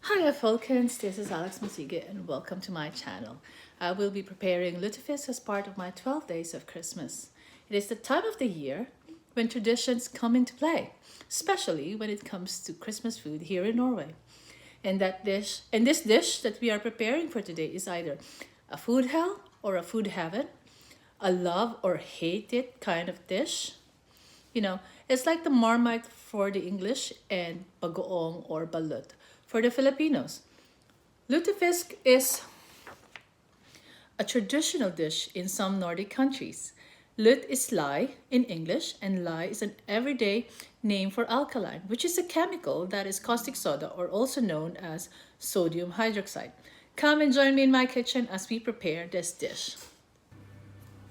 Hiya Falcons, this is Alex Masige and welcome to my channel. I will be preparing Lutefisk as part of my 12 days of Christmas. It is the time of the year when traditions come into play, especially when it comes to Christmas food here in Norway. And this dish that we are preparing for today is either a food hell or a food heaven, a love or hate it kind of dish. It's like the marmite for the English and bagoong or balut for the Filipinos. Lutefisk is a traditional dish in some Nordic countries. Lut is lye in English, and lye is an everyday name for alkaline, which is a chemical that is caustic soda or also known as sodium hydroxide. Come and join me in my kitchen as we prepare this dish.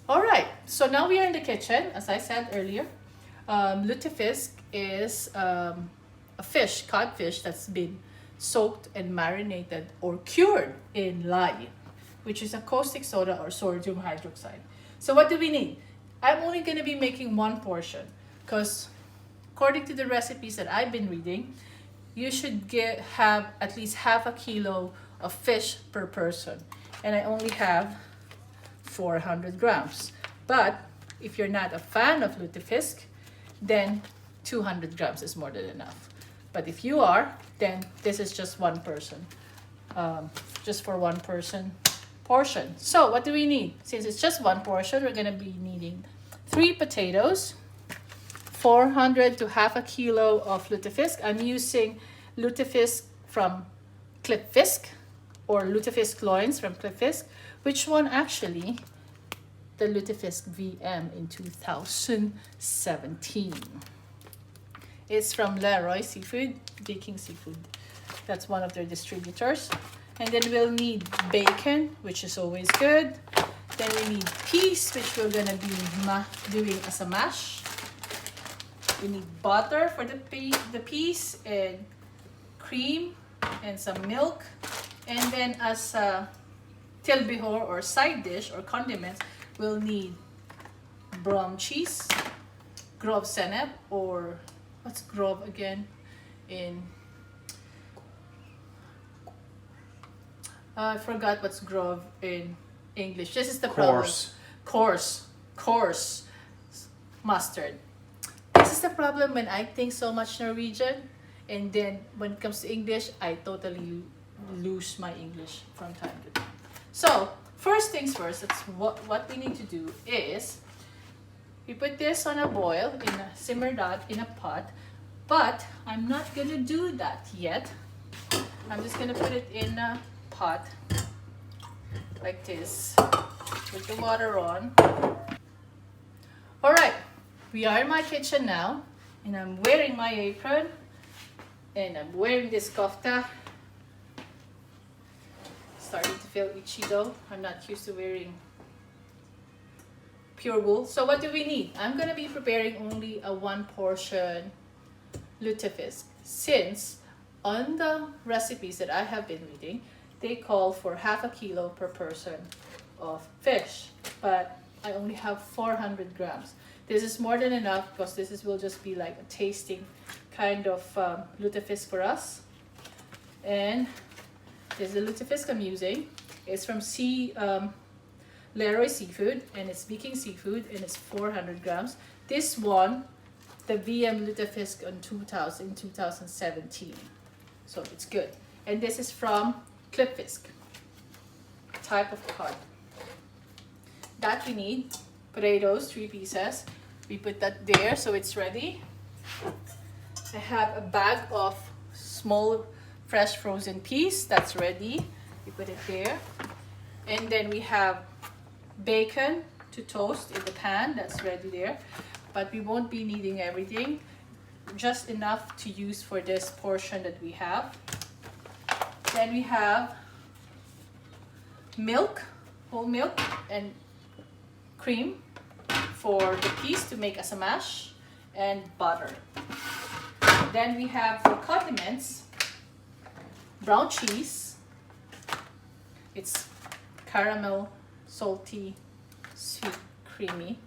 Alright, so now we are in the kitchen, as I said earlier. Lutefisk is a fish, codfish that's been soaked and marinated or cured in lye, which is a caustic soda or sodium hydroxide. So what do we need? I'm only going to be making one portion because according to the recipes that I've been reading, you should have at least half a kilo of fish per person. And I only have 400 grams. But if you're not a fan of lutefisk, then 200 grams is more than enough. But if you are, then this is just one person, just for one person portion. So what do we need? Since it's just one portion, we're gonna be needing 3 potatoes, 400 to half a kilo of lutefisk. I'm using lutefisk from Lutefisk or lutefisk loins from Lutefisk. Which one actually? The Lutefisk VM in 2017. It's from Leroy Seafood, Baking Seafood. That's one of their distributors. And then we'll need bacon, which is always good. Then we need peas, which we're gonna be doing as a mash. We need butter for the peas and cream and some milk. And then as a tilbehor or side dish or condiments, we'll need brown cheese, grov senep, or what's grov again I forgot what's grov in English. This is the coarse. Coarse mustard. This is the problem when I think so much Norwegian, and then when it comes to English, I totally lose my English from time to time. So first things first, that's what we need to do is we put this on a boil, simmer that in a pot, but I'm not gonna do that yet. I'm just gonna put it in a pot like this with the water on. Alright, we are in my kitchen now, and I'm wearing my apron and I'm wearing this kofta. Starting to feel itchy though. I'm not used to wearing pure wool. So what do we need? I'm gonna be preparing only a 1 portion lutefisk, since on the recipes that I have been reading, they call for half a kilo per person of fish, but I only have 400 grams. This is more than enough because will just be like a tasting kind of lutefisk for us. And this is the lutefisk I'm using. It's from Leroy Seafood, and it's Baking Seafood, and it's 400 grams. This one, the VM Lutefisk in 2017. So it's good. And this is from Lutefisk type of cod. That we need potatoes, 3 pieces. We put that there so it's ready. I have a bag of small fresh frozen peas that's ready. We put it there. And then we have bacon to toast in the pan that's ready there. But we won't be needing everything, just enough to use for this portion that we have. Then we have milk, whole milk, and cream for the peas to make as a mash, and butter. Then we have for condiments, brown cheese. It's caramel, salty, sweet, creamy.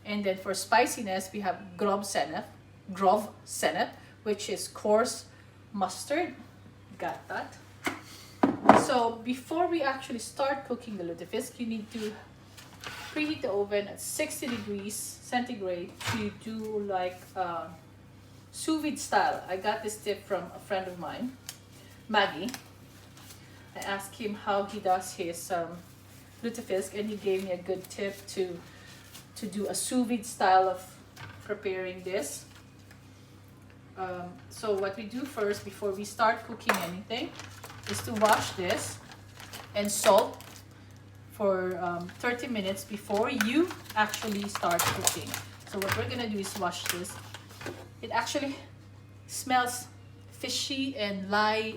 And then for spiciness, we have grov senep, which is coarse mustard. Got that. So before we actually start cooking the lutefisk, you need to preheat the oven at 60 degrees centigrade to do like sous vide style. I got this tip from a friend of mine, Maggie. I asked him how he does his lutefisk, and he gave me a good tip to do a sous vide style of preparing this. So what we do first before we start cooking anything is to wash this and salt for 30 minutes before you actually start cooking. So what we're gonna do is wash this. It actually smells fishy and lye,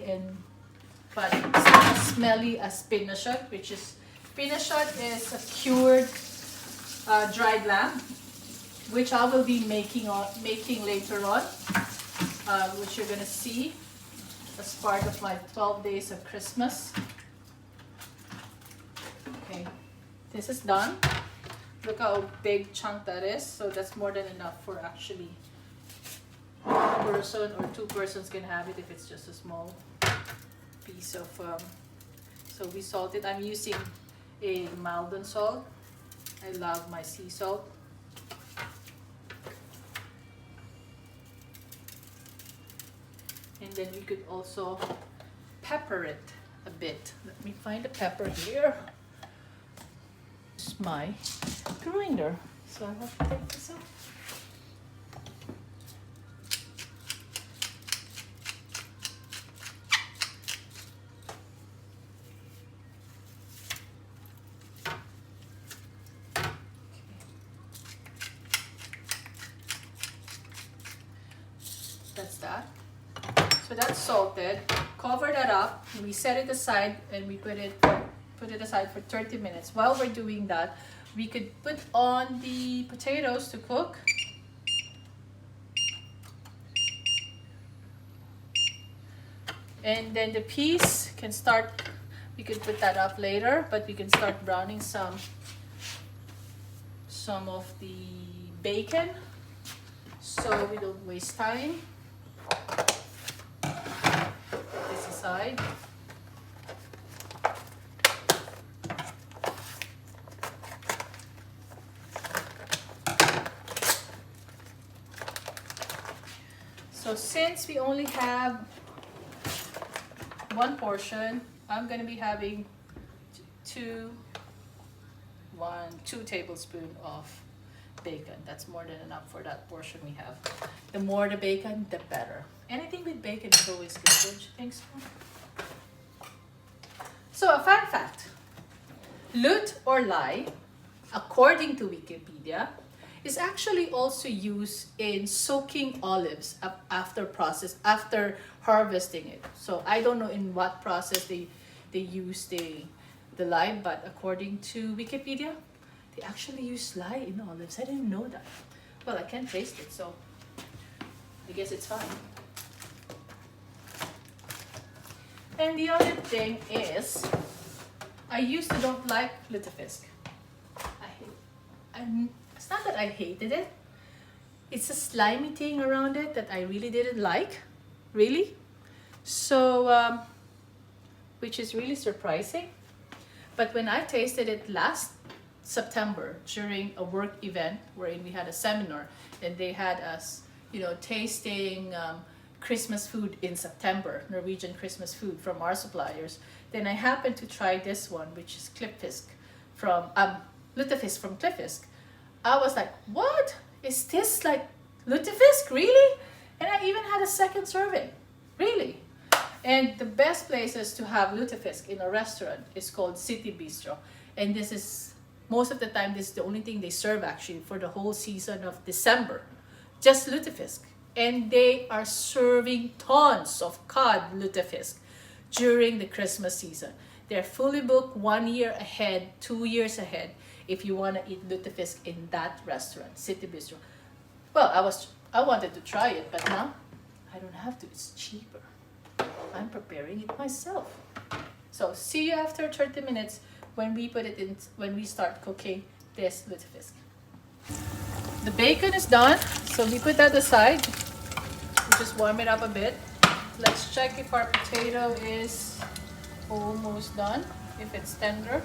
but it's not as smelly as Pea Shot, which is Pea Shot is a cured dried lamb, which I will be making later on, which you're gonna see as part of my 12 days of Christmas. Okay, this is done. Look how big chunk that is. So that's more than enough for actually one person or two persons can have it if it's just a small piece of. So we salt it. I'm using a Maldon salt. I love my sea salt. And then we could also pepper it a bit. Let me find the pepper here. It's my grinder, so I have to take this out. That's that. So that's salted. Cover that up. We set it aside and we put it aside for 30 minutes. While we're doing that, we could put on the potatoes to cook. And then the peas can start, we could put that up later, but we can start browning some of the bacon so we don't waste time. This aside. So since we only have one portion, I'm going to be having 2 tablespoons of bacon. That's more than enough for that portion we have. The more the bacon, the better. Anything with bacon is always good, don't you think so? So a fun fact, lut or lye, according to Wikipedia, is actually also used in soaking olives after harvesting it. So I don't know in what process they use the lye, but according to Wikipedia, they actually use lye in olives. I didn't know that. Well, I can't taste it, so I guess it's fine. And the other thing is, I used to don't like lutefisk. It's not that I hated it. It's a slimy thing around it that I really didn't like, really. So, which is really surprising. But when I tasted it last September during a work event wherein we had a seminar and they had us, tasting Christmas food in September, Norwegian Christmas food from our suppliers. Then I happened to try this one, which is lutefisk from Lutefisk. I was like, what? Is this like lutefisk, really? And I even had a second serving, really. And the best places to have lutefisk in a restaurant is called City Bistro. And this is, most of the time, this is the only thing they serve actually for the whole season of December. Just lutefisk. And they are serving tons of cod lutefisk during the Christmas season. They're fully booked 1 year ahead, 2 years ahead, if you want to eat lutefisk in that restaurant, City Bistro. Well, I wanted to try it, but now I don't have to. It's cheaper. I'm preparing it myself. So see you after 30 minutes when we put it in, when we start cooking this lutefisk. The bacon is done, so we put that aside. We just warm it up a bit. Let's check if our potato is almost done. If it's tender,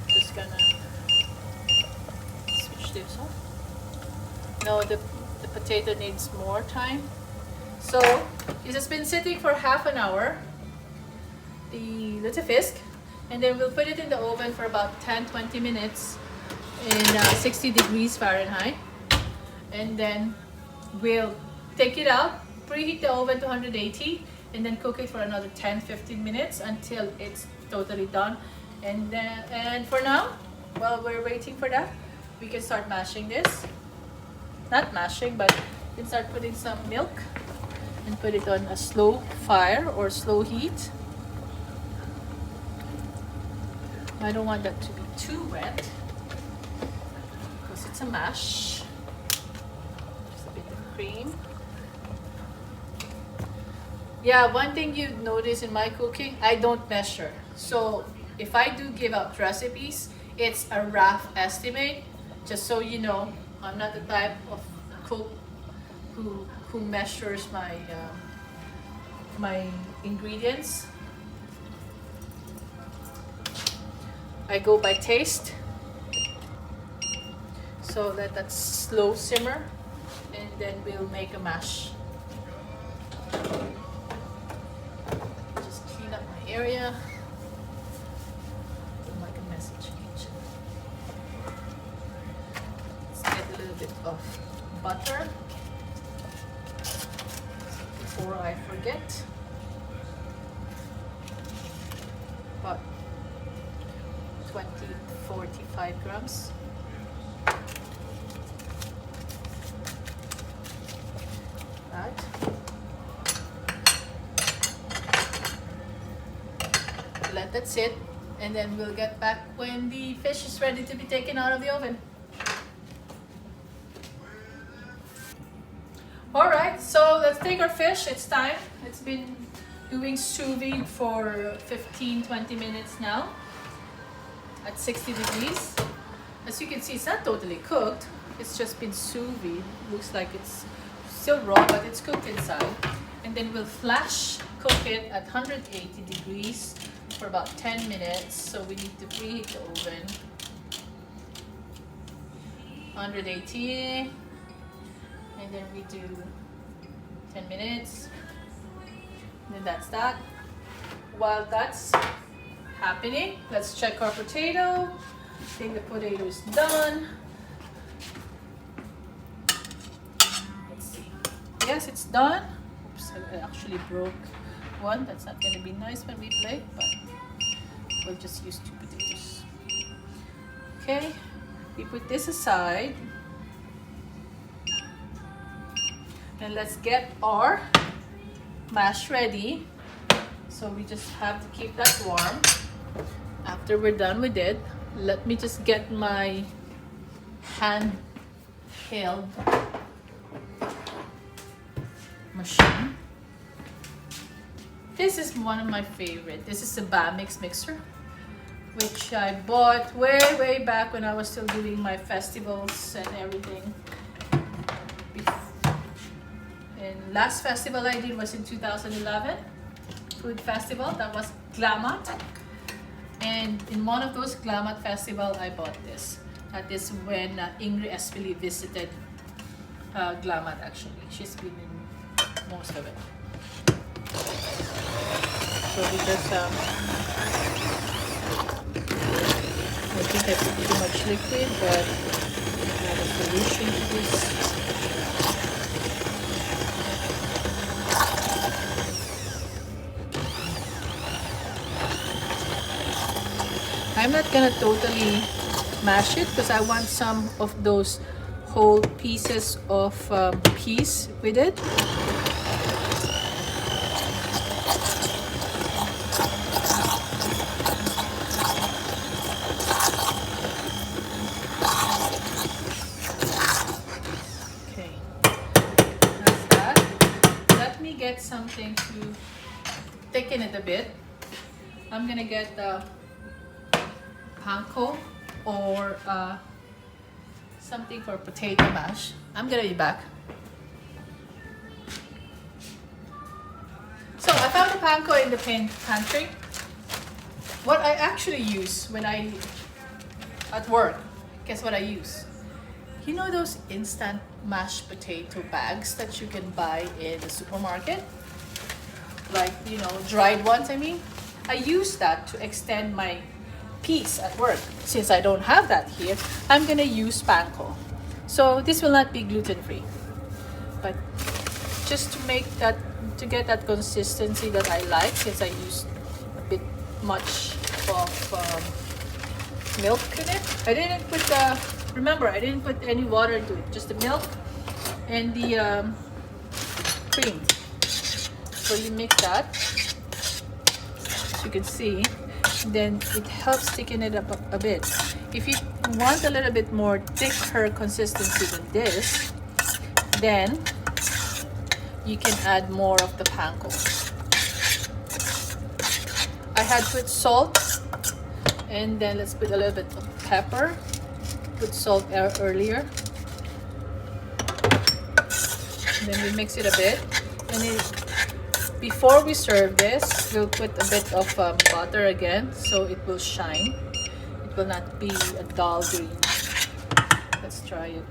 just gonna switch this off. No, the potato needs more time. So it has been sitting for half an hour, the Lutefisk, and then we'll put it in the oven for about 10-20 minutes in 60 degrees Fahrenheit, and then we'll take it out, preheat the oven to 180, and then cook it for another 10-15 minutes until it's totally done. And for now, while we're waiting for that, we can start mashing this. Not mashing, but we can start putting some milk and put it on a slow fire or slow heat. I don't want that to be too wet because it's a mash. Just a bit of cream. Yeah, one thing you notice in my cooking, I don't measure. So if I do give out recipes, it's a rough estimate. Just so you know, I'm not the type of cook who measures my my ingredients. I go by taste. So let that slow simmer, and then we'll make a mash. Just clean up my area. Like a message kitchen. Let's get a little bit of butter before I forget. About 45 grams. That. Let that sit, and then we'll get back when the fish is ready to be taken out of the oven. Alright, so let's take our fish. It's time. It's been doing sous vide for 15-20 minutes now at 60 degrees. As you can see, it's not totally cooked. It's just been sous vide. Looks like it's still raw, but it's cooked inside. And then we'll flash cook it at 180 degrees for about 10 minutes. So we need to preheat the oven. 180. And then we do 10 minutes. And then that's that. While that's happening, let's check our potato. I think the potato is done. Let's see. Yes, it's done. Oops, I actually broke one. That's not going to be nice when we play, but we'll just use 2 potatoes. Okay, we put this aside. And let's get our mash ready. So we just have to keep that warm. After we're done with it, let me just get my handheld machine. This is one of my favorite. This is a Pea Mix mixer, which I bought way back when I was still doing my festivals and everything. And last festival I did was in 2011, food festival. That was Glamat. And in one of those Glamat festival, I bought this. That is when Ingrid Espily visited Glamat actually. She's been in most of it. So we just, I think I put too much liquid, but I have a solution to this. I'm not gonna totally mash it because I want some of those whole pieces of peas with it. Okay, that's that. Let me get something to thicken it a bit. I'm gonna get the panko or something for potato mash. I'm gonna be back. panko in the pantry. What I actually use when I at work, guess what I use? You know those instant mashed potato bags that you can buy in the supermarket? Like, you know, dried ones, I mean. I use that to extend my peas at work. Since I don't have that here, I'm gonna use panko. So this will not be gluten-free. But just to make that, to get that consistency that I like, since I used a bit much of milk in it. I didn't put remember, I didn't put any water into it, just the milk and the cream. So you mix that, as you can see, then it helps thicken it up a bit. If you want a little bit more thicker consistency than this, then you can add more of the panko. I had put salt, and then let's put a little bit of pepper. Put salt earlier. And then we mix it a bit. And before we serve this, we'll put a bit of butter again, so it will shine. It will not be a dull green. Let's try it.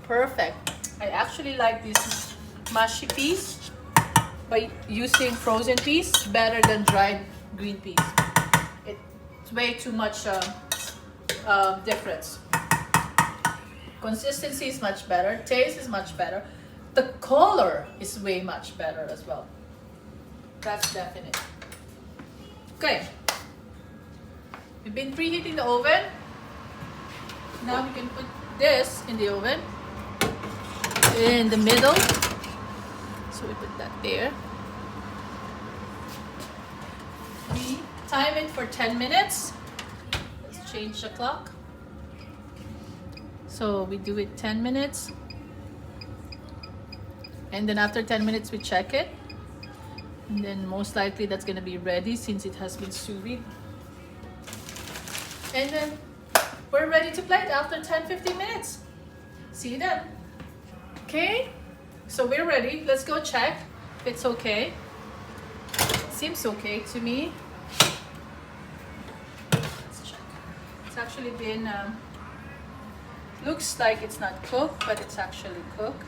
Perfect. I actually like these mashy peas by using frozen peas better than dried green peas. It's way too much difference. Consistency is much better. Taste is much better. The color is way much better as well. That's definite. Okay. We've been preheating the oven. Now we can put this in the oven. In the middle, so we put that there. We time it for 10 minutes. Let's change the clock. So we do it 10 minutes, and then after 10 minutes we check it, and then most likely that's gonna be ready since it has been sous vide. And then we're ready to plate after 10-15 minutes. See you then. Okay, so we're ready. Let's go check if it's okay. Seems okay to me. Let's check. It's actually been, looks like it's not cooked, but it's actually cooked.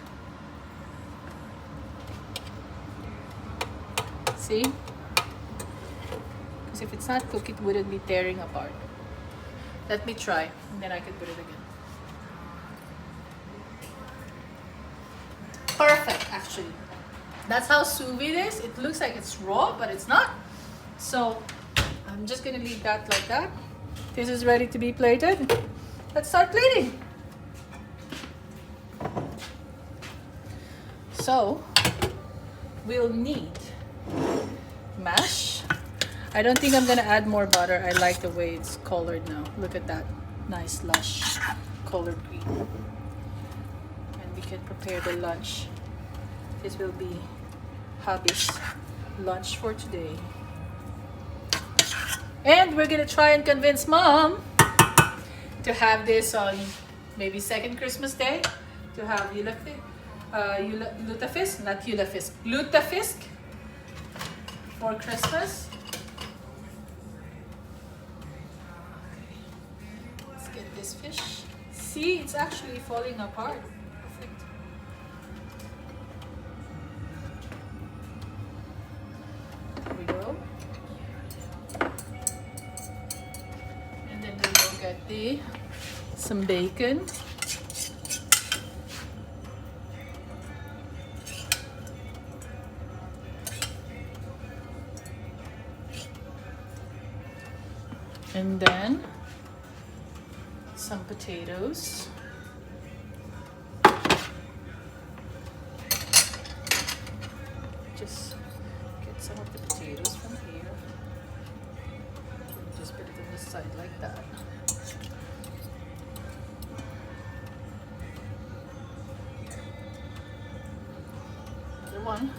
See? Because if it's not cooked, it wouldn't be tearing apart. Let me try, and then I can put it again. Perfect, actually. That's how sous vide is. It looks like it's raw, but it's not. So I'm just gonna leave that like that. This is ready to be plated. Let's start plating. So we'll need mash. I don't think I'm gonna add more butter. I like the way it's colored now. Look at that nice lush colored green. We can prepare the lunch. This will be hubby's lunch for today. And we're gonna try and convince mom to have this on maybe second Christmas day, to have Lutefisk, not Lutefisk, Lutefisk for Christmas. Let's get this fish. See, it's actually falling apart. Perfect. There we go. And then we will get some bacon. And then some potatoes. Just get some of the potatoes from here. Just put it on the side like that. Another one.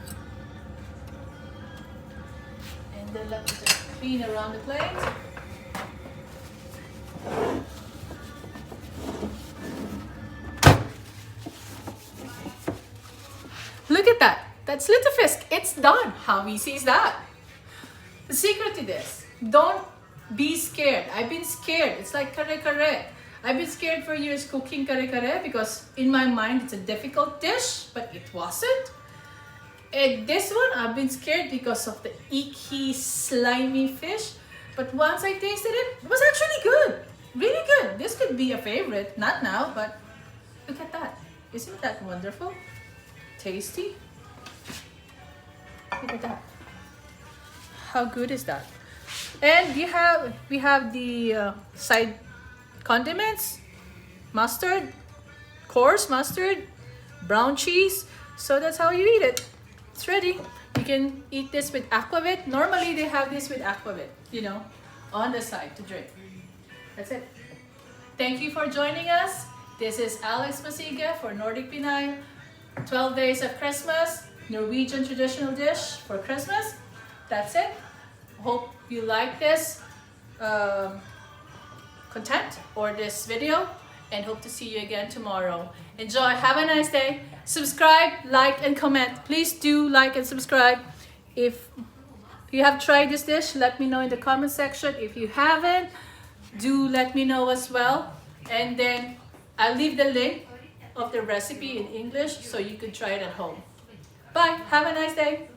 And then let me just clean around the plate. It's Lutefisk. It's done. How easy is that? The secret to this, don't be scared. I've been scared. It's like kare kare. I've been scared for years cooking kare kare because in my mind it's a difficult dish, but it wasn't. And this one, I've been scared because of the icky, slimy fish. But once I tasted it, it was actually good. Really good. This could be a favorite. Not now, but look at that. Isn't that wonderful? Tasty. Look at that. How good is that? And we have the side condiments, mustard, coarse mustard, brown cheese. So that's how you eat it. It's ready. You can eat this with Aquavit. Normally they have this with Aquavit, you know, on the side to drink. That's it. Thank you for joining us. This is Alex Masige for Nordic Pinay. 12 days of Christmas, Norwegian traditional dish for Christmas. That's it. Hope you like this content or this video, and hope to see you again tomorrow. Enjoy. Have a nice day. Subscribe, like, and comment. Please do like and subscribe. If you have tried this dish, let me know in the comment section. If you haven't, do let me know as well. And then I'll leave the link of the recipe in English so you can try it at home. Bye. Have a nice day.